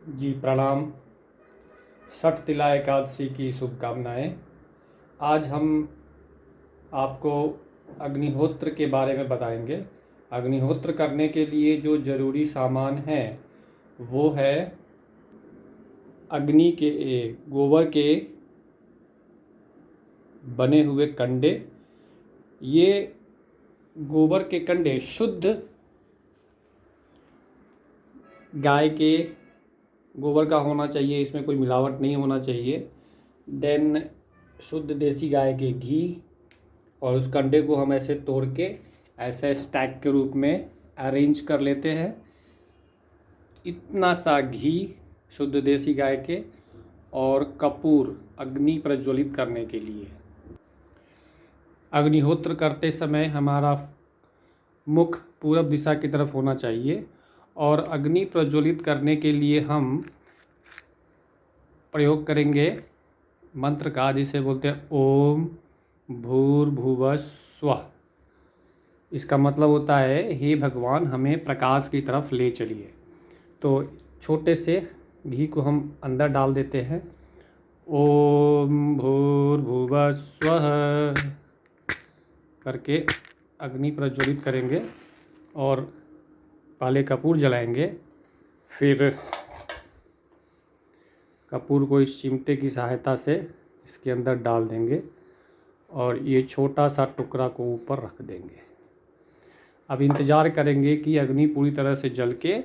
जी प्रणाम। छठ तिला एकादशी की शुभकामनाएं। आज हम आपको अग्निहोत्र के बारे में बताएंगे। अग्निहोत्र करने के लिए जो ज़रूरी सामान है वो है गोबर के बने हुए कंडे। ये गोबर के कंडे शुद्ध गाय के गोबर का होना चाहिए, इसमें कोई मिलावट नहीं होना चाहिए। देन शुद्ध देसी गाय के घी, और उस कंडे को हम ऐसे तोड़ के ऐसे स्टैक के रूप में अरेंज कर लेते हैं। इतना सा घी शुद्ध देसी गाय के, और कपूर अग्नि प्रज्वलित करने के लिए। अग्निहोत्र करते समय हमारा मुख पूरब दिशा की तरफ होना चाहिए, और अग्नि प्रज्वलित करने के लिए हम प्रयोग करेंगे मंत्र का, जिसे बोलते हैं ओम भूर्भुवः स्वः। इसका मतलब होता है हे भगवान, हमें प्रकाश की तरफ ले चलिए। तो छोटे से घी को हम अंदर डाल देते हैं। ओम भूर्भुवः स्वः करके अग्नि प्रज्वलित करेंगे, और पहले कपूर जलाएंगे, फिर कपूर को इस चिमटे की सहायता से इसके अंदर डाल देंगे, और ये छोटा सा टुकड़ा को ऊपर रख देंगे। अब इंतज़ार करेंगे कि अग्नि पूरी तरह से जल के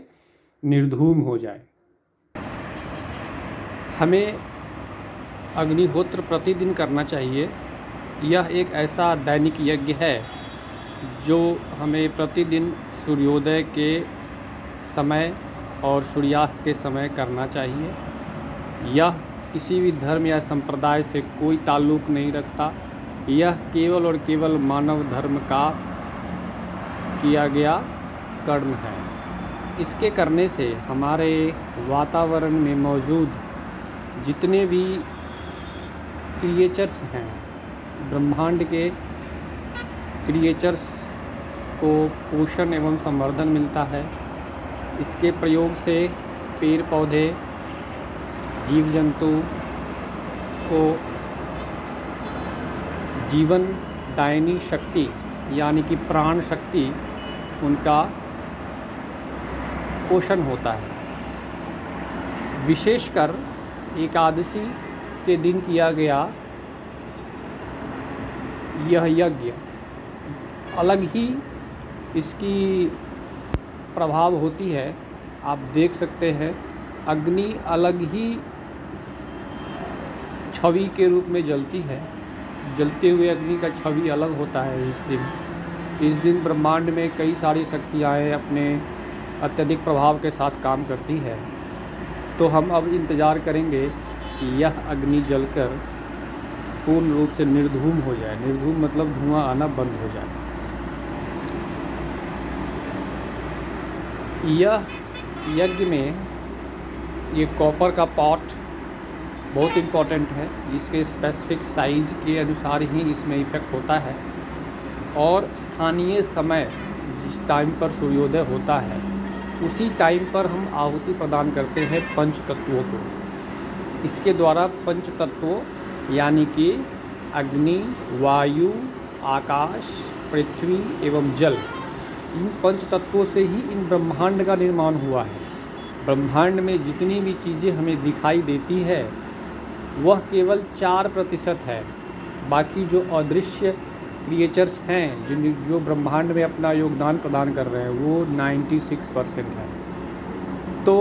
निर्धूम हो जाए। हमें अग्निहोत्र प्रतिदिन करना चाहिए। यह एक ऐसा दैनिक यज्ञ है जो हमें प्रतिदिन सूर्योदय के समय और सूर्यास्त के समय करना चाहिए। यह किसी भी धर्म या संप्रदाय से कोई ताल्लुक़ नहीं रखता। यह केवल और केवल मानव धर्म का किया गया कर्म है। इसके करने से हमारे वातावरण में मौजूद जितने भी क्रिएचर्स हैं, ब्रह्मांड के क्रिएचर्स को पोषण एवं संवर्धन मिलता है। इसके प्रयोग से पेड़ पौधे, जीव जंतु को जीवन दायिनी शक्ति यानी कि प्राण शक्ति, उनका पोषण होता है। विशेषकर एकादशी के दिन किया गया यह यज्ञ अलग ही इसकी प्रभाव होती है। आप देख सकते हैं अग्नि अलग ही छवि के रूप में जलती है। जलते हुए अग्नि का छवि अलग होता है। इस दिन ब्रह्मांड में कई सारी शक्तियाँ अपने अत्यधिक प्रभाव के साथ काम करती है। तो हम अब इंतज़ार करेंगे कि यह अग्नि जलकर पूर्ण रूप से निर्धूम हो जाए। निर्धूम मतलब धुआं आना बंद हो जाए। यह यज्ञ में ये कॉपर का पॉट बहुत इम्पॉर्टेंट है। इसके स्पेसिफिक साइज के अनुसार ही इसमें इफ़ेक्ट होता है, और स्थानीय समय जिस टाइम पर सूर्योदय होता है उसी टाइम पर हम आहुति प्रदान करते हैं पंच तत्वों को। इसके द्वारा पंच तत्वों यानी कि अग्नि, वायु, आकाश, पृथ्वी एवं जल, इन पंच तत्वों से ही इन ब्रह्मांड का निर्माण हुआ है। ब्रह्मांड में जितनी भी चीज़ें हमें दिखाई देती है वह केवल 4% है। बाकी जो अदृश्य क्रिएचर्स हैं जो ब्रह्मांड में अपना योगदान प्रदान कर रहे हैं वो 96% है। तो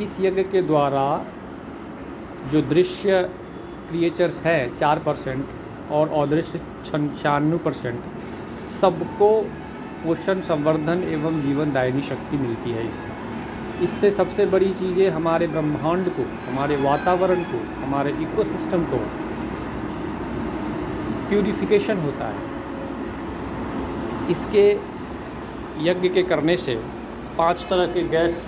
इस यज्ञ के द्वारा जो दृश्य क्रिएचर्स हैं 4% और अदृश्य 96%, सबको पोषण, संवर्धन एवं जीवन दायिनी शक्ति मिलती है। इससे सबसे बड़ी चीज़ें हमारे ब्रह्मांड को, हमारे वातावरण को, हमारे इकोसिस्टम को प्यूरिफिकेशन होता है। इसके यज्ञ के करने से 5 तरह के गैस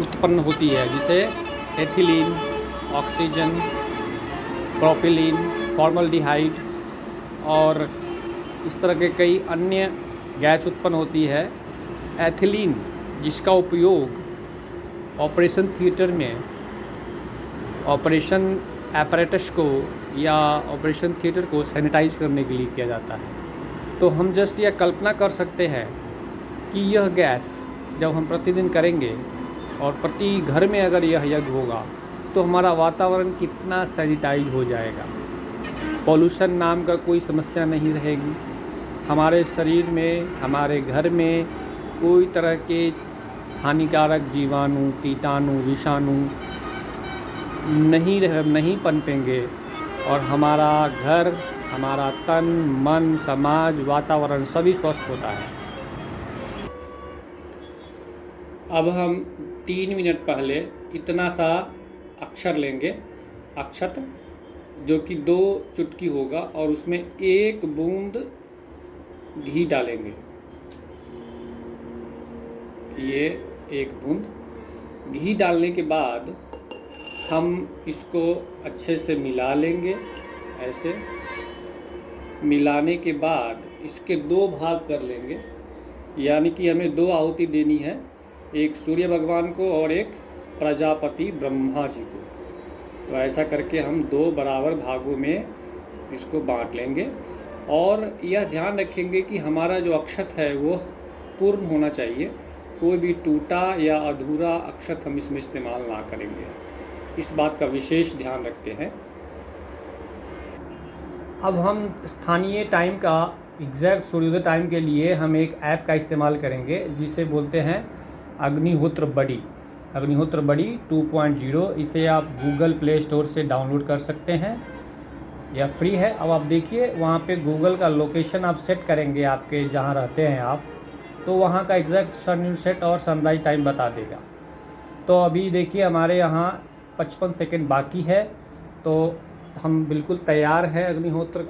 उत्पन्न होती है, जिसे एथिलीन, ऑक्सीजन, प्रोपिलीन, फॉर्मल्डिहाइड और इस तरह के कई अन्य गैस उत्पन्न होती है। एथिलीन जिसका उपयोग ऑपरेशन थिएटर में ऑपरेशन एपरेटस को या ऑपरेशन थिएटर को सैनिटाइज करने के लिए किया जाता है। तो हम जस्ट यह कल्पना कर सकते हैं कि यह गैस जब हम प्रतिदिन करेंगे और प्रति घर में अगर यह यज्ञ होगा तो हमारा वातावरण कितना सैनिटाइज हो जाएगा। पॉल्यूशन नाम का कोई समस्या नहीं रहेगी। हमारे शरीर में, हमारे घर में कोई तरह के हानिकारक जीवाणु, कीटाणु, विषाणु नहीं पनपेंगे और हमारा घर, हमारा तन, मन, समाज, वातावरण सभी स्वस्थ होता है। अब हम 3 मिनट पहले इतना सा अक्षर लेंगे, अक्षत, जो कि 2 चुटकी होगा और उसमें 1 बूंद घी डालेंगे। ये 1 बूंद घी डालने के बाद हम इसको अच्छे से मिला लेंगे। ऐसे मिलाने के बाद इसके 2 भाग कर लेंगे, यानी कि हमें 2 आहुति देनी है, एक सूर्य भगवान को और एक प्रजापति ब्रह्मा जी को। तो ऐसा करके हम 2 बराबर भागों में इसको बांट लेंगे और यह ध्यान रखेंगे कि हमारा जो अक्षत है वो पूर्ण होना चाहिए। कोई भी टूटा या अधूरा अक्षत हम इसमें इस्तेमाल ना करेंगे, इस बात का विशेष ध्यान रखते हैं। अब हम स्थानीय टाइम का एग्जैक्ट सूर्योदय टाइम के लिए हम एक ऐप का इस्तेमाल करेंगे जिसे बोलते हैं अग्निहोत्र बडी। अग्निहोत्र बडी 2.0, इसे आप गूगल प्ले स्टोर से डाउनलोड कर सकते हैं, यह फ्री है। अब आप देखिए वहाँ पे गूगल का लोकेशन आप सेट करेंगे, आपके जहाँ रहते हैं आप, तो वहाँ का एग्जैक्ट सनसेट और सनराइज टाइम बता देगा। तो अभी देखिए हमारे यहाँ 55 सेकंड बाकी है, तो हम बिल्कुल तैयार हैं अग्निहोत्र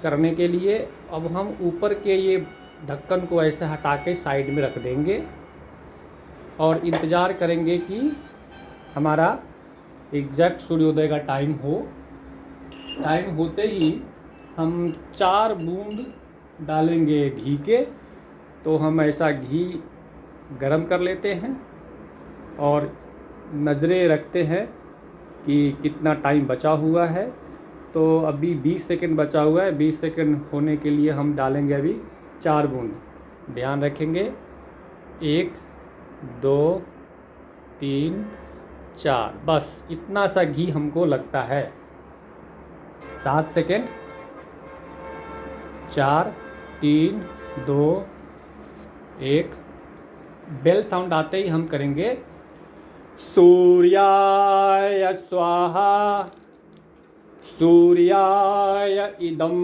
करने के लिए। अब हम ऊपर के ये ढक्कन को ऐसे हटा के साइड में रख देंगे और इंतज़ार करेंगे कि हमारा एग्जैक्ट सूर्योदय का टाइम हो। टाइम होते ही हम 4 बूंद डालेंगे घी के। तो हम ऐसा घी गरम कर लेते हैं और नज़रें रखते हैं कि कितना टाइम बचा हुआ है। तो अभी 20 सेकंड बचा हुआ है। 20 सेकंड होने के लिए हम डालेंगे अभी 4 बूंद। ध्यान रखेंगे, 1 2 3 4, बस इतना सा घी हमको लगता है। 7 सेकंड, 4 3 2 1। बेल साउंड आते ही हम करेंगे सूर्याय स्वाहा सूर्याय इदं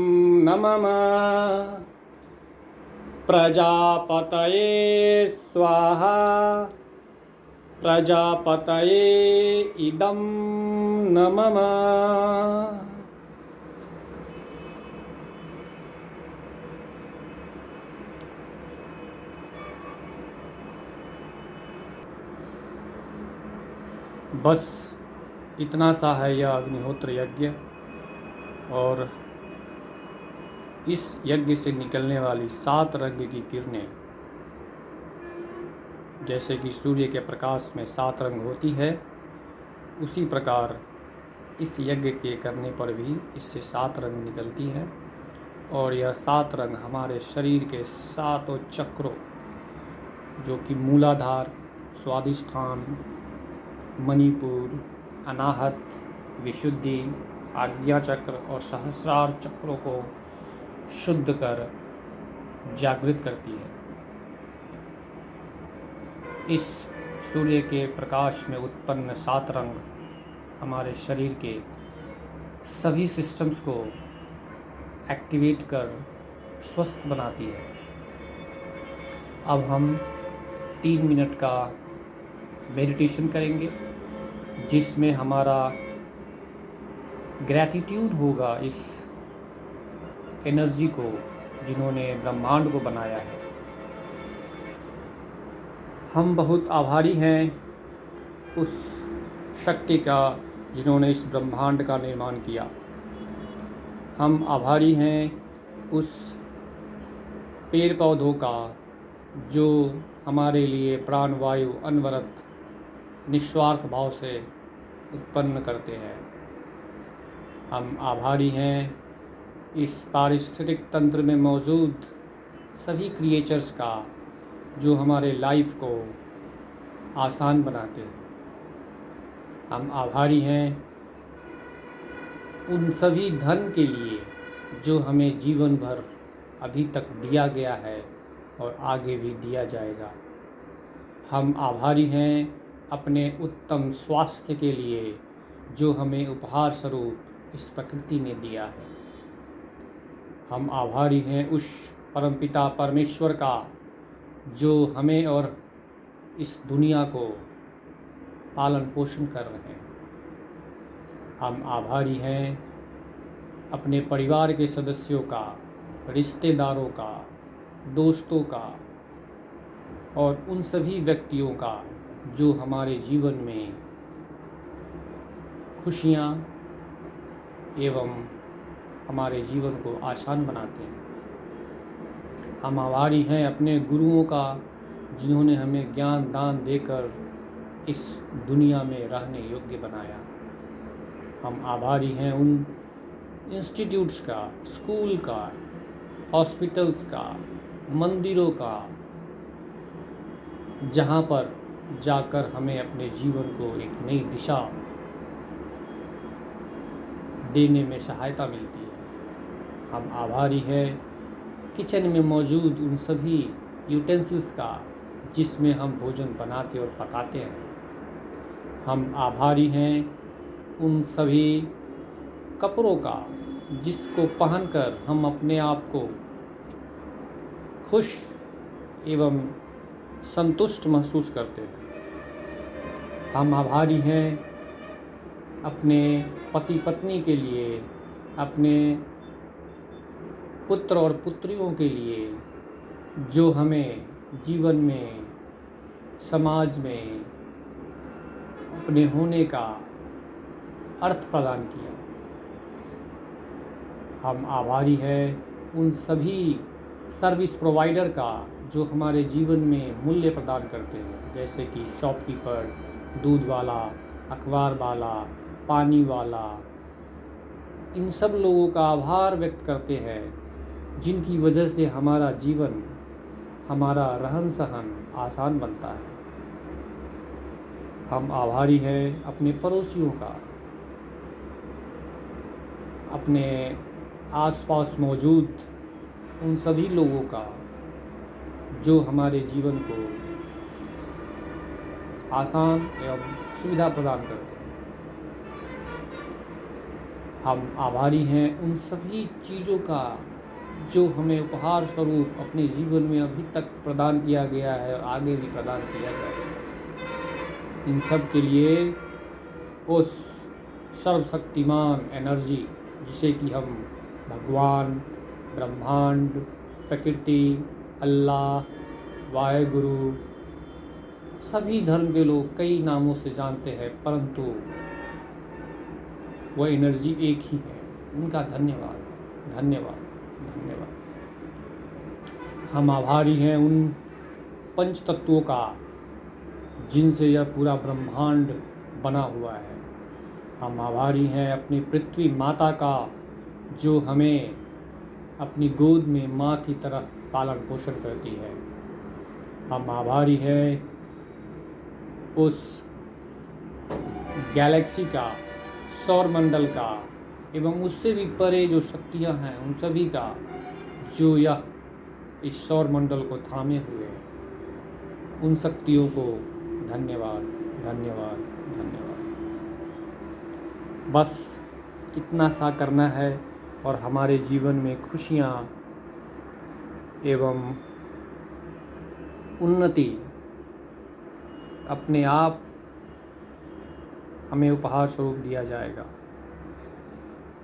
नमः प्रजापतये स्वाहा प्रजापतये इदं नमः। बस इतना सा है यह अग्निहोत्र यज्ञ। और इस यज्ञ से निकलने वाली 7 रंग की किरणें, जैसे कि सूर्य के प्रकाश में 7 रंग होती है, उसी प्रकार इस यज्ञ के करने पर भी इससे 7 रंग निकलती है। और यह 7 रंग हमारे शरीर के 7 चक्रों, जो कि मूलाधार, स्वादिष्ठान, मणिपुर, अनाहत, विशुद्धि, आज्ञा चक्र और सहस्रार चक्रों को शुद्ध कर जागृत करती है। इस सूर्य के प्रकाश में उत्पन्न 7 रंग हमारे शरीर के सभी सिस्टम्स को एक्टिवेट कर स्वस्थ बनाती है। अब हम 3 मिनट का मेडिटेशन करेंगे, जिसमें हमारा ग्रैटिट्यूड होगा इस एनर्जी को जिन्होंने ब्रह्मांड को बनाया है। हम बहुत आभारी हैं उस शक्ति का जिन्होंने इस ब्रह्मांड का निर्माण किया। हम आभारी हैं उस पेड़ पौधों का जो हमारे लिए प्राणवायु अनवरत निस्वार्थ भाव से उत्पन्न करते हैं। हम आभारी हैं इस पारिस्थितिक तंत्र में मौजूद सभी क्रिएचर्स का जो हमारे लाइफ को आसान बनाते हैं। हम आभारी हैं उन सभी धन के लिए जो हमें जीवन भर अभी तक दिया गया है और आगे भी दिया जाएगा। हम आभारी हैं अपने उत्तम स्वास्थ्य के लिए जो हमें उपहार स्वरूप इस प्रकृति ने दिया है। हम आभारी हैं उस परमपिता परमेश्वर का जो हमें और इस दुनिया को पालन पोषण कर रहे हैं। हम आभारी हैं अपने परिवार के सदस्यों का, रिश्तेदारों का, दोस्तों का और उन सभी व्यक्तियों का जो हमारे जीवन में खुशियाँ एवं हमारे जीवन को आसान बनाते हैं। हम आभारी हैं अपने गुरुओं का जिन्होंने हमें ज्ञान दान देकर इस दुनिया में रहने योग्य बनाया। हम आभारी हैं उन इंस्टीट्यूट्स का, स्कूल का, हॉस्पिटल्स का, मंदिरों का, जहाँ पर जाकर हमें अपने जीवन को एक नई दिशा देने में सहायता मिलती है। हम आभारी हैं किचन में मौजूद उन सभी यूटेंसिल्स का जिसमें हम भोजन बनाते और पकाते हैं। हम आभारी हैं उन सभी कपड़ों का जिसको पहनकर हम अपने आप को खुश एवं संतुष्ट महसूस करते हैं। हम आभारी हैं अपने पति पत्नी के लिए, अपने पुत्र और पुत्रियों के लिए जो हमें जीवन में, समाज में अपने होने का अर्थ प्रदान किया। हम आभारी हैं उन सभी सर्विस प्रोवाइडर का जो हमारे जीवन में मूल्य प्रदान करते हैं, जैसे कि शॉपकीपर, दूध वाला, अखबार वाला, पानी वाला। इन सब लोगों का आभार व्यक्त करते हैं जिनकी वजह से हमारा जीवन, हमारा रहन सहन आसान बनता है। हम आभारी हैं अपने पड़ोसियों का, अपने आसपास मौजूद उन सभी लोगों का जो हमारे जीवन को आसान एवं सुविधा प्रदान करते हैं। हम आभारी हैं उन सभी चीज़ों का जो हमें उपहार स्वरूप अपने जीवन में अभी तक प्रदान किया गया है और आगे भी प्रदान किया जाएगा। इन सब के लिए उस सर्वशक्तिमान एनर्जी जिसे कि हम भगवान, ब्रह्मांड, प्रकृति, अल्लाह, वाहेगुरु, सभी धर्म के लोग कई नामों से जानते हैं, परंतु वह एनर्जी एक ही है। उनका धन्यवाद, धन्यवाद, धन्यवाद। हम आभारी हैं उन पंच तत्वों का जिनसे यह पूरा ब्रह्मांड बना हुआ है। हम आभारी हैं अपनी पृथ्वी माता का जो हमें अपनी गोद में माँ की तरह पालन पोषण करती है। हम आभारी हैं उस गैलेक्सी का, सौर मंडल का एवं उससे भी परे जो शक्तियाँ हैं उन सभी का जो यह इस सौर मंडल को थामे हुए हैं। उन शक्तियों को धन्यवाद, धन्यवाद, धन्यवाद। बस इतना सा करना है और हमारे जीवन में खुशियाँ एवं उन्नति अपने आप हमें उपहार स्वरूप दिया जाएगा।